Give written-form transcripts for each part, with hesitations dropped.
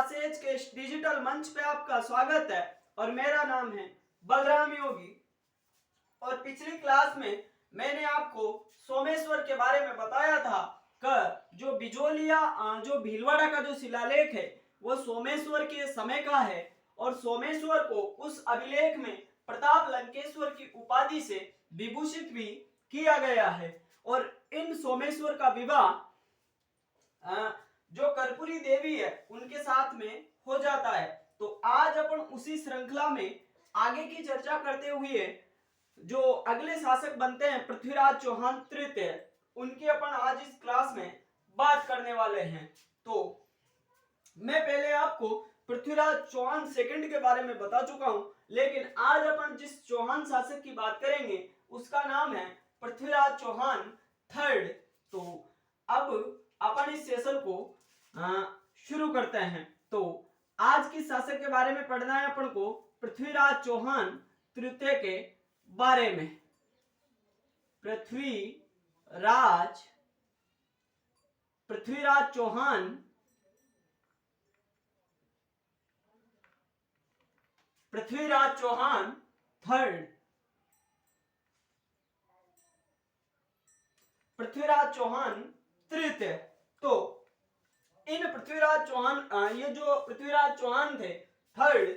Classes के इस digital मंच पे आपका स्वागत है और मेरा नाम है बलराम योगी। और पिछली क्लास में मैंने आपको सोमेश्वर के बारे में बताया था कि जो बिजोलिया जो भीलवाड़ा का जो शिलालेख है वो सोमेश्वर के समय का है और सोमेश्वर को उस अभिलेख में प्रताप लंकेश्वर की उपाधि से विभूषित भी किया गया है। और इन सोमेश्वर का विवाह जो कर्पूरी देवी है उनके साथ में हो जाता है। तो आज अपन उसी श्रृंखला में आगे की चर्चा करते हुए जो अगले शासक बनते हैं पृथ्वीराज चौहान तृतीय, उनकी अपन आज इस क्लास में बात करने वाले हैं। तो मैं पहले आपको पृथ्वीराज चौहान सेकंड के बारे में बता चुका हूं, लेकिन आज अपन जिस चौहान शासक की बात करेंगे उसका नाम है पृथ्वीराज चौहान थर्ड। तो अब अपन इस सेशन को शुरू करते हैं। तो आज किस शासक के बारे में पढ़ना है अपन को? पृथ्वीराज चौहान तृतीय के बारे में। पृथ्वीराज चौहान थर्ड। पृथ्वीराज चौहान तृतीय। तो इन पृथ्वीराज चौहान ये जो पृथ्वीराज चौहान थे थर्ड,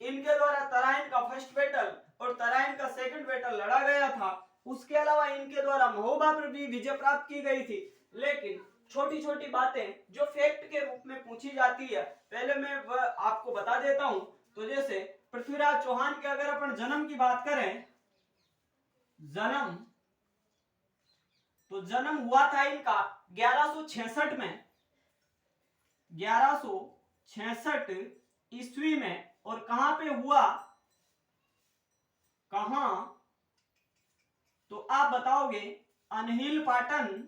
इनके द्वारा तराइन का फर्स्ट बैटल और तराइन का सेकंड बैटल लड़ा गया था। उसके अलावा इनके द्वारा महोबा पर भी विजय प्राप्त की गई थी। लेकिन छोटी छोटी बातें जो फैक्ट के रूप में पूछी जाती है पहले मैं वह आपको बता देता हूं। तो जैसे पृथ्वीराज चौहान के अगर अपन जन्म की बात करें, जन्म तो जन्म हुआ था इनका 1166 में, 1166 ईस्वी में। और कहां पे हुआ, कहां? तो आप बताओगे अनहिल पाटन।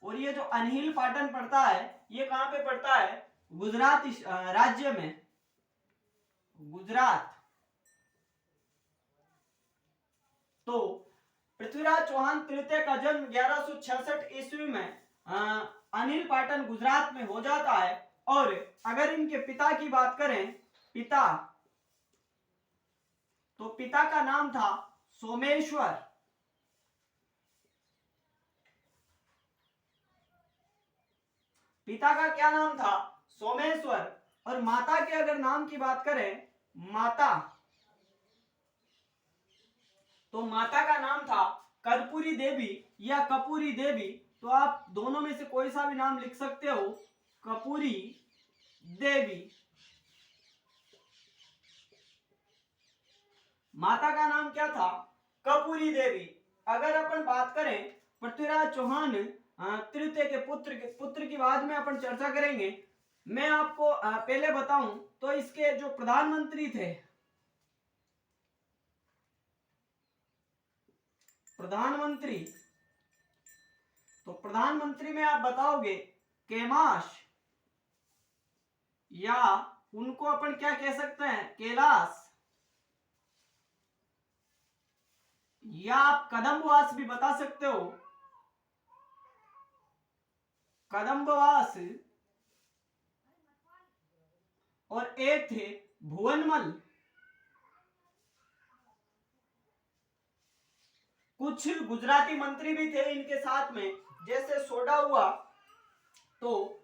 और ये जो अनहिल पाटन पड़ता है ये कहां पे पड़ता है? गुजरात राज्य में, गुजरात। तो पृथ्वीराज चौहान तृतीय का जन्म 1166 ईस्वी में अनिल पाटन गुजरात में हो जाता है। और अगर इनके पिता की बात करें, पिता, तो पिता का नाम था सोमेश्वर। पिता का क्या नाम था? सोमेश्वर। और माता के अगर नाम की बात करें, माता, तो माता का नाम था कर्पूरी देवी या कपूरी देवी। तो आप दोनों में से कोई सा भी नाम लिख सकते हो, कपूरी देवी। माता का नाम क्या था? कपूरी देवी। अगर अपन बात करें पृथ्वीराज चौहान तृतीय के पुत्र की बाद में अपन चर्चा करेंगे। मैं आपको पहले बताऊं तो इसके जो प्रधानमंत्री थे, प्रधानमंत्री, तो प्रधानमंत्री में आप बताओगे कैमाश, या उनको अपन क्या कह सकते हैं? कैलाश, या आप कदम्बवास भी बता सकते हो, कदम्बवास। और एक थे भुवनमल। कुछ गुजराती मंत्री भी थे इनके साथ में, जैसे सोडा हुआ। तो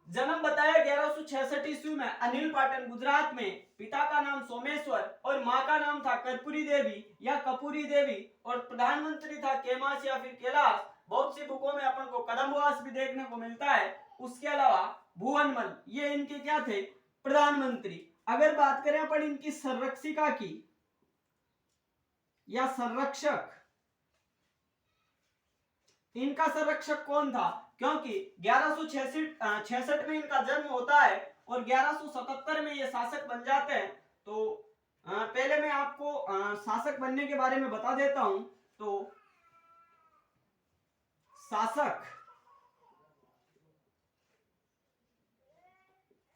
जन्म बताया 1166 ईस्वी में अनिल पाटन गुजरात में। पिता का नाम सोमेश्वर और मां का नाम था कर्पूरी देवी या कपूरी देवी। और प्रधानमंत्री था कैमाश या फिर कैलाश। बहुत सी बुकों में अपन को कदम्बवास भी देखने को मिलता है। उसके अलावा भुवनमल, ये इनके क्या थे? प्रधानमंत्री। अगर बात करें अपन इनकी संरक्षिका की या संरक्षक, इनका संरक्षक कौन था? क्योंकि 1166 में इनका जन्म होता है और 1177 में ये शासक बन जाते हैं। तो पहले मैं आपको शासक बनने के बारे में बता देता हूं। तो शासक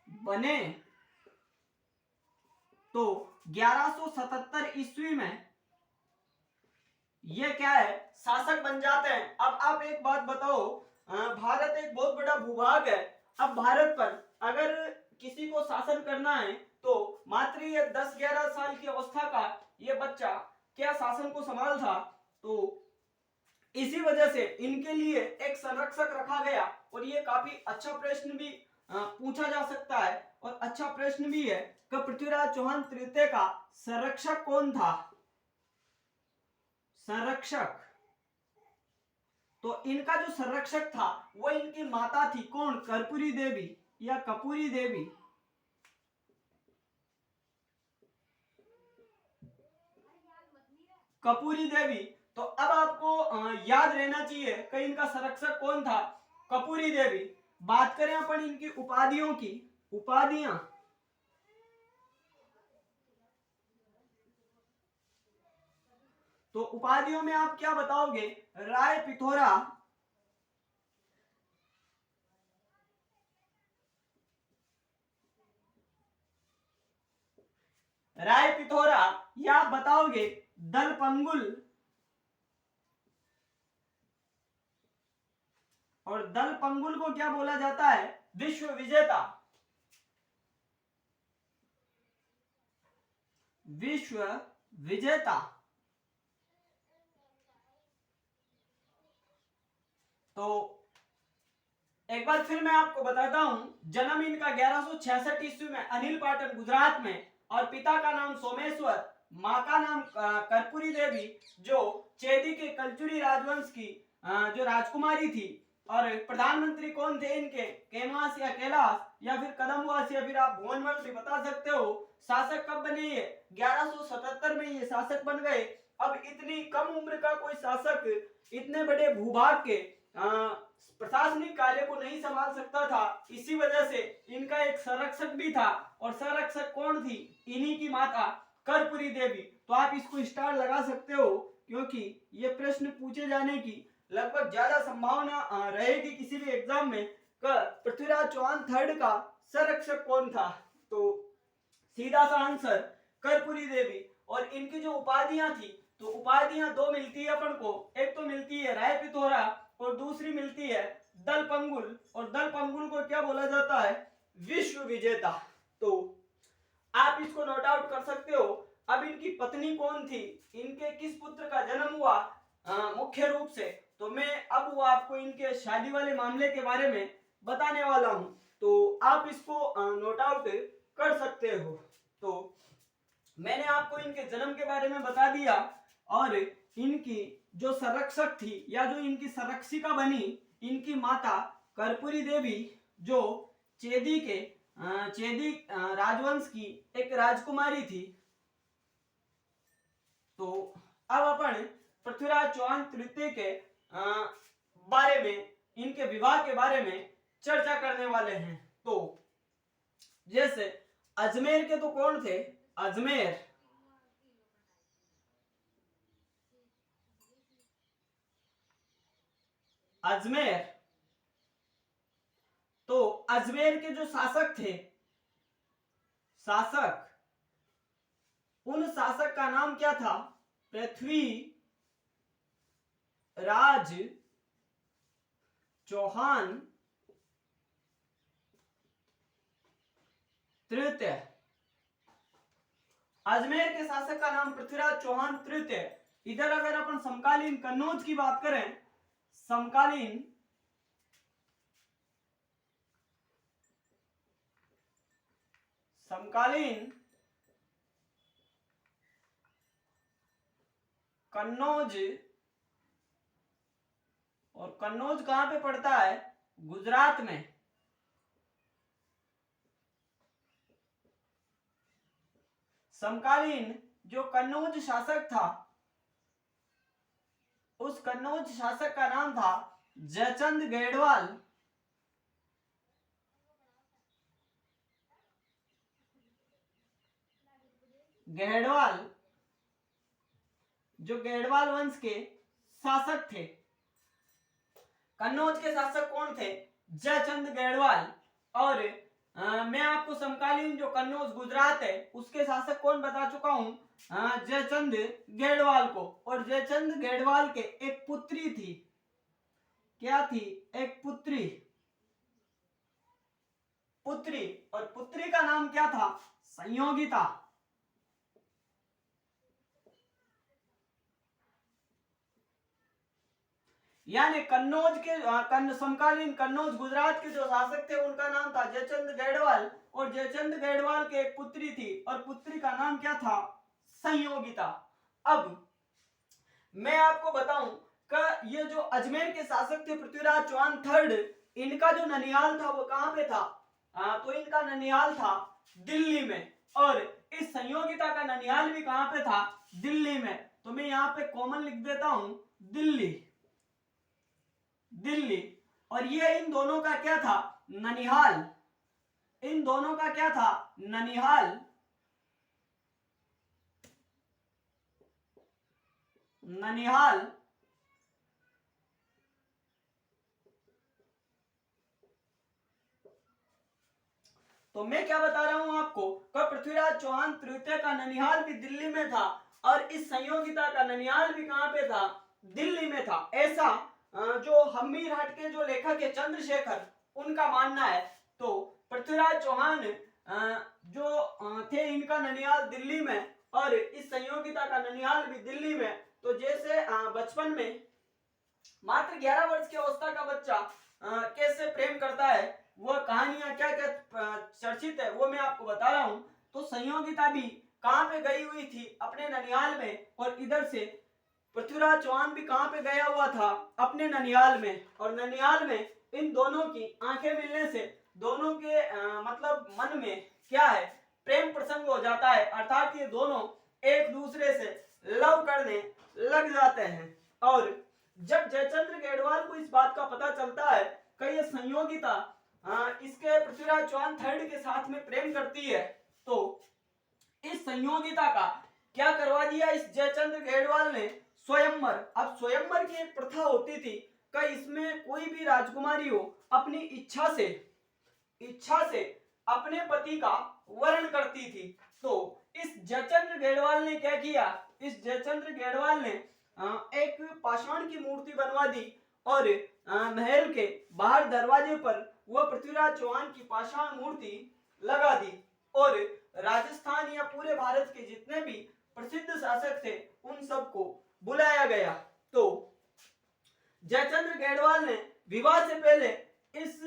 बने तो 1177 ईस्वी में ये क्या है, शासक बन जाते हैं। अब आप एक बात बताओ, भारत एक बहुत बड़ा भूभाग है। अब भारत पर अगर किसी को शासन करना है तो मात्र ये 10-11 साल की अवस्था का ये बच्चा क्या शासन को संभाल था। तो इसी वजह से इनके लिए एक संरक्षक रखा गया। और ये काफी अच्छा प्रश्न भी पूछा जा सकता है और अच्छा प्रश्न भी है कि पृथ्वीराज चौहान तृतीय का संरक्षक कौन था। संरक्षक, तो इनका जो संरक्षक था वो इनकी माता थी, कौन, कर्पूरी देवी या कपूरी देवी। कपूरी देवी। तो अब आपको याद रहना चाहिए कि इनका संरक्षक कौन था, कपूरी देवी। बात करें अपन इनकी उपाधियों की, उपाधियां, तो उपाधियों में आप क्या बताओगे, राय पिथोरा, राय पिथोरा, या आप बताओगे दलपंगुल, और दलपंगुल को क्या बोला जाता है, विश्व विजेता, विश्व विजेता। तो एक बार फिर मैं आपको बताता हूं, जन्म इनका 1166 ईस्वी में अनिल पाटन गुजरात में, और पिता का नाम सोमेश्वर, माँ का नाम कर्पूरी देवी, जो चेदी के कलचुरी राजवंश की जो राजकुमारी थी। और प्रधानमंत्री कौन थे इनके, केमास या कैलाश या फिर कदमवास या फिर आप भुवनवंश भी बता सकते हो। शासक कब बने ये, 1177 में ये शासक बन गए। अब इतनी कम उम्र का कोई शासक इतने बड़े भूभाग के प्रशासनिक कार्य को नहीं संभाल सकता था, इसी वजह से इनका एक संरक्षक भी था। और संरक्षक कौन थी, इन्हीं की माता कर्पूरी देवी। तो आप इसको स्टार लगा सकते हो, क्योंकि ये प्रश्न पूछे जाने की लगभग ज्यादा संभावना रहेगी किसी भी एग्जाम में। पृथ्वीराज चौहान थर्ड का संरक्षक कौन था, तो सीधा सा आंसर कर्पूरी देवी। और इनकी जो उपाधियां थी, तो उपाधियां दो मिलती है अपन को, एक तो मिलती है राय पिथोरा और दूसरी मिलती है दलपंगुल। और दलपंगुल को क्या बोला जाता है, विश्व विजेता। तो आप इसको नोट आउट कर सकते हो। अब इनकी पत्नी कौन थी, इनके किस पुत्र का जन्म हुआ मुख्य रूप से, तो मैं अब वो आपको इनके शादी वाले मामले के बारे में बताने वाला हूं। तो आप इसको नोट आउट कर सकते हो। तो मैंने आपको इनके जन्म के बारे में बता दिया, और इनकी जो संरक्षक थी या जो इनकी संरक्षिका बनी, इनकी माता कर्पूरी देवी, जो चेदी के चेदी राजवंश की एक राजकुमारी थी। तो अब अपन पृथ्वीराज चौहान तृतीय के बारे में, इनके विवाह के बारे में चर्चा करने वाले हैं। तो जैसे अजमेर के तो कौन थे, अजमेर, अजमेर, तो अजमेर के जो शासक थे, शासक, उन शासक का नाम क्या था, पृथ्वी राज चौहान तृतीय। अजमेर के शासक का नाम पृथ्वीराज चौहान तृतीय। इधर अगर अपन समकालीन कन्नौज की बात करें, समकालीन कन्नौज, और कन्नौज कहां पे पड़ता है, गुजरात में। समकालीन जो कन्नौज शासक था, उस कन्नौज शासक का नाम था जयचंद गैडवाल। गैडवाल, जो गैडवाल वंश के शासक थे। कन्नौज के शासक कौन थे, जयचंद गैडवाल। और मैं आपको समकालीन जो कन्नौज गुजरात है उसके शासक कौन बता चुका हूं, जयचंद गेडवाल को। और जयचंद गेडवाल के एक पुत्री थी, क्या थी, एक पुत्री, पुत्री, और पुत्री का नाम क्या था, संयोगिता। यानी कन्नौज के समकालीन कन्नौज गुजरात के जो शासक थे उनका नाम था जयचंद गेडवाल, और जयचंद गेडवाल के एक पुत्री थी और पुत्री का नाम क्या था, संयोगिता। अब मैं आपको बताऊं कि ये जो अजमेर के शासक थे पृथ्वीराज चौहान थर्ड, इनका जो ननिहाल था वो कहां पे था, तो इनका ननिहाल था दिल्ली में, और इस संयोगिता का ननिहाल भी कहां पे था, दिल्ली में। तो मैं यहाँ पे कॉमन लिख देता हूं दिल्ली, दिल्ली। और ये इन दोनों का क्या था, ननिहाल, इन दोनों का क्या था, ननिहाल, ननिहाल। तो मैं क्या बता रहा हूं आपको कि पृथ्वीराज चौहान तृतीय का ननिहाल भी दिल्ली में था और इस संयोगिता का ननिहाल भी कहां पे था, दिल्ली में था। ऐसा जो हम्मीर हट के जो लेखक है चंद्रशेखर, उनका मानना है। तो पृथ्वीराज चौहान जो थे इनका ननिहाल दिल्ली में और इस संयोगिता का ननिहाल भी दिल्ली में। तो जैसे बचपन में मात्र 11 वर्ष की अवस्था का बच्चा कैसे प्रेम करता है, वह कहानियां क्या क्या चर्चित है वो मैं आपको बता रहा हूं। तो संयोगिता भी कहां पे गई हुई थी, अपने ननिहाल में, और इधर से पृथ्वीराज चौहान भी कहां पे गया हुआ था, अपने ननिहाल में। और ननिहाल में इन दोनों की आंखें मिलने से दोनों के मतलब मन में क्या है, प्रेम प्रसंग हो जाता है, अर्थात ये दोनों एक दूसरे से लव करने लग जाते हैं। और जब जयचंद्र गेडवाल को इस बात का पता चलता है कि ये संयोगिता इसके पृथ्वीराज चौहान थर्ड के साथ में प्रेम करती है, तो इस संयोगिता का क्या करवा दिया इस जयचंद्र गेडवाल ने, स्वयंवर। अब स्वयंवर की एक प्रथा होती थी कि इसमें कोई भी राजकुमारी हो अपनी इच्छा से अपने पति का वर्ण करती थी। तो इस जयचंद्र गेडवाल ने क्या किया, इस जयचंद्र गेडवाल ने एक पाषाण की मूर्ति बनवा दी और महल के बाहर दरवाजे पर वह पृथ्वीराज चौहान की पाषाण मूर्ति लगा दी। और राजस्थान या पूरे भारत के जितने भी प्रसिद्ध शासक थे उन सबको बुलाया गया। तो जयचंद्र गेडवाल ने विवाह से पहले इस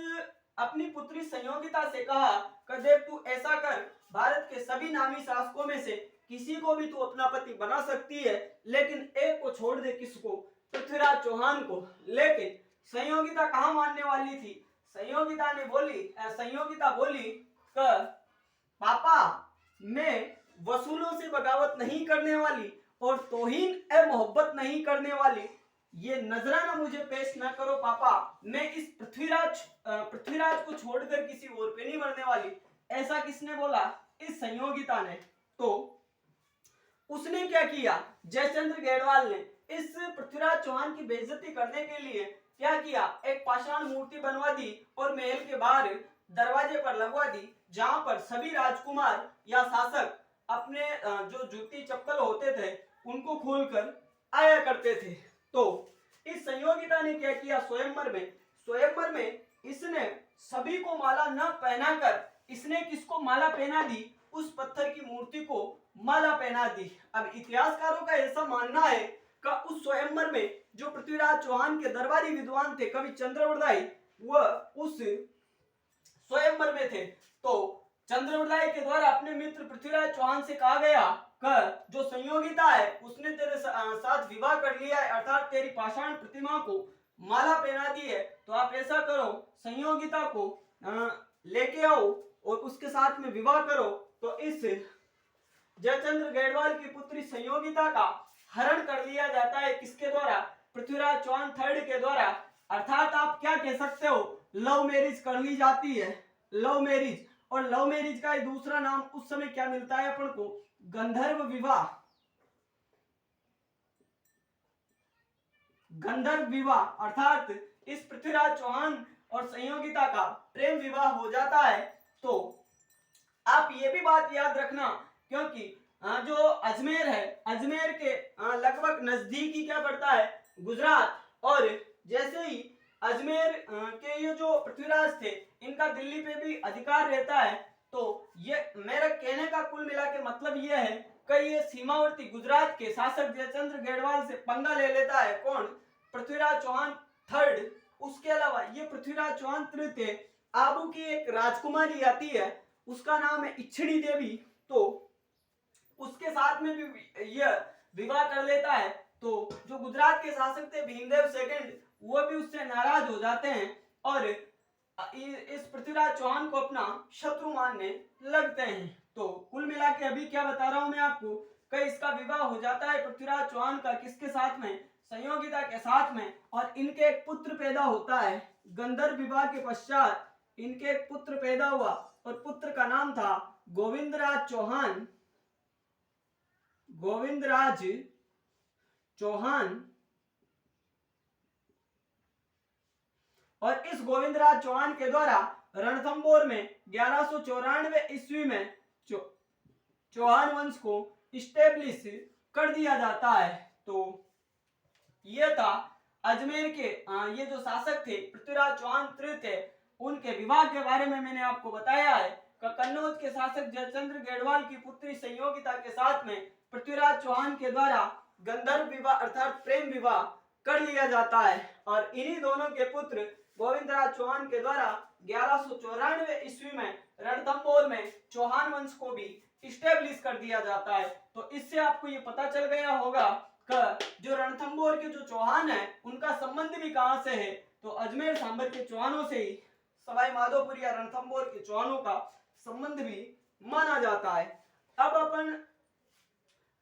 अपनी पुत्री संयोगिता से कहा कि देख तू ऐसा कर, भारत के सभी नामी शासकों में से किसी को भी तू अपना पति बना सकती है, लेकिन एक को छोड़ दे, किसको, पृथ्वीराज चौहान को। लेकिन संयोगिता कहां मानने वाली थी, संयोगिता बोली कि पापा मैं वसूलों से बगावत नहीं करने वाली और तौहीन ए मोहब्बत नहीं करने वाली, ये नजराना मुझे पेश ना करो पापा, मैं इस पृथ्वीराज को छोड़कर किसी और पे नहीं मरने वाली। ऐसा किसने बोला, इस संयोगिता ने। तो उसने क्या किया, जयचंद्र गेडवाल ने इस पृथ्वीराज चौहान की बेइज्जती करने के लिए क्या किया, एक पाषाण मूर्ति बनवा दी और महल के बाहर दरवाजे पर लगवा दी, जहां पर सभी राजकुमार या शासक अपने जो जूती चप्पल होते थे उनको खोलकर आया करते थे। तो इस संयोगिता ने क्या किया, स्वयंवर में इसने सभी को माला न पहनाकर इसने किसको माला पहना दी, उस पत्थर की मूर्ति को माला पहना दी। अब इतिहासकारों का ऐसा मानना है कि उस स्वयंवर में जो पृथ्वीराज चौहान के दरबारी विद्वान थे कवि चंद्रवरदाई, वह उस स्वयंवर में थे। तो चंद्रवरदाई के द्वारा अपने मित्र पृथ्वीराज चौहान से कहा गया कि जो संयोगिता है उसने तेरे साथ विवाह कर लिया है, अर्थात तेरी पाषाण प्रतिमा को माला पहना दी है, तो आप ऐसा करो, संयोगिता को लेके आओ और उसके साथ में विवाह करो। तो इस जयचंद्र गेडवाल की पुत्री संयोगिता का हरण कर लिया जाता है, किसके द्वारा, पृथ्वीराज चौहान थर्ड के द्वारा। अर्थात आप क्या कह सकते हो, लव मैरिज कर ली जाती है, लव मैरिज। और लव मैरिज का दूसरा नाम उस समय क्या मिलता है अपन को, गंधर्व विवाह। गंधर्व विवाह अर्थात इस पृथ्वीराज चौहान और संयोगिता का प्रेम विवाह हो जाता है तो आप ये भी बात याद रखना, क्योंकि जो अजमेर है, अजमेर के लगभग नजदीक ही क्या पड़ता है, गुजरात। और जैसे ही अजमेर के ये जो पृथ्वीराज थे, इनका दिल्ली पे भी अधिकार रहता है। तो ये मेरा कहने का कुल मिला के मतलब ये है कि ये सीमावर्ती गुजरात के शासक जयचंद्र गेडवाल से पंगा ले लेता है। कौन? पृथ्वीराज चौहान थर्ड। उसके अलावा ये पृथ्वीराज चौहान तृतीय, आबू की एक राजकुमारी आती है, उसका नाम है इच्छड़ी देवी। तो उसके साथ में भी यह विवाह कर लेता है। तो जो गुजरात के शासक थे भीमदेव सेकंड, वो भी उससे नाराज हो जाते हैं और इस पृथ्वीराज चौहान को अपना शत्रु मानने लगते हैं। तो कुल मिला के अभी क्या बता रहा हूं मैं आपको कि इसका विवाह हो जाता है पृथ्वीराज चौहान का किसके साथ में, संयोगिता के साथ में। और इनके एक पुत्र पैदा होता है। गंधर्व विवाह के पश्चात इनके एक पुत्र पैदा हुआ और पुत्र का नाम था गोविंदराज चौहान। गोविंदराज चौहान। और इस गोविंदराज चौहान के द्वारा रणथंबोर में 1194 ईस्वी में चौहान वंश को स्टेब्लिश कर दिया जाता है। तो ये था अजमेर के ये जो शासक थे पृथ्वीराज चौहान तृतीय, उनके विवाह के बारे में मैंने आपको बताया है। कन्नौज के शासक जयचंद्र गेडवाल की पुत्री संयोगिता के साथ में पृथ्वीराज चौहान के द्वारा गंधर्व विवाह अर्थात प्रेम विवाह कर लिया जाता है। और इन्हीं दोनों के पुत्र गोविंदराज चौहान के द्वारा 1194 ईस्वी में रणथंबोर में चौहान वंश को भी स्टेब्लिश कर दिया जाता है। तो इससे आपको ये पता चल गया होगा कि जो रणथंबोर के जो चौहान है उनका संबंध भी कहां से है, तो अजमेर सांबर के चौहानों से ही सवाई माधोपुर या रणथंबोर के चौहानों का संबंध भी माना जाता है। अब अपन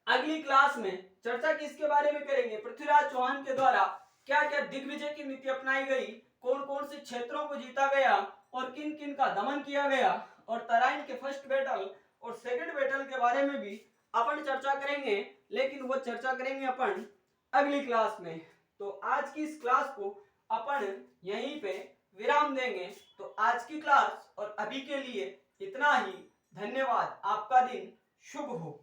अगली क्लास में चर्चा किसके बारे में करेंगे, पृथ्वीराज चौहान के द्वारा क्या क्या दिग्विजय की नीति अपनाई गई, कौन कौन से क्षेत्रों को जीता गया और किन किन का दमन किया गया, और तराइन के फर्स्ट बैटल और सेकंड बैटल के बारे में भी अपन चर्चा करेंगे। लेकिन वो चर्चा करेंगे अपन अगली क्लास में। तो आज की इस क्लास को अपन यहीं पे विराम देंगे। तो आज की क्लास और अभी के लिए इतना ही। धन्यवाद। आपका दिन शुभ हो।